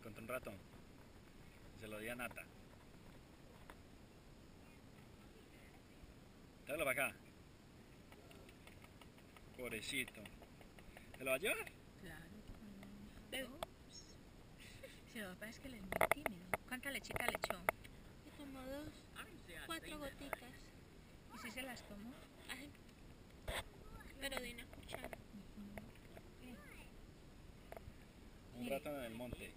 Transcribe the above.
encontré un ratón. Se lo di a Nata. Tráelo para acá. Pobrecito. ¿Se lo va a llevar? Claro. Si lo que pasa es que él es muy tímido. ¿Cuánta lechita le echó? Le tomó 4 gotitas. ¿Y si se las tomó? Ay, pero de una cuchara. Un ratón en el monte.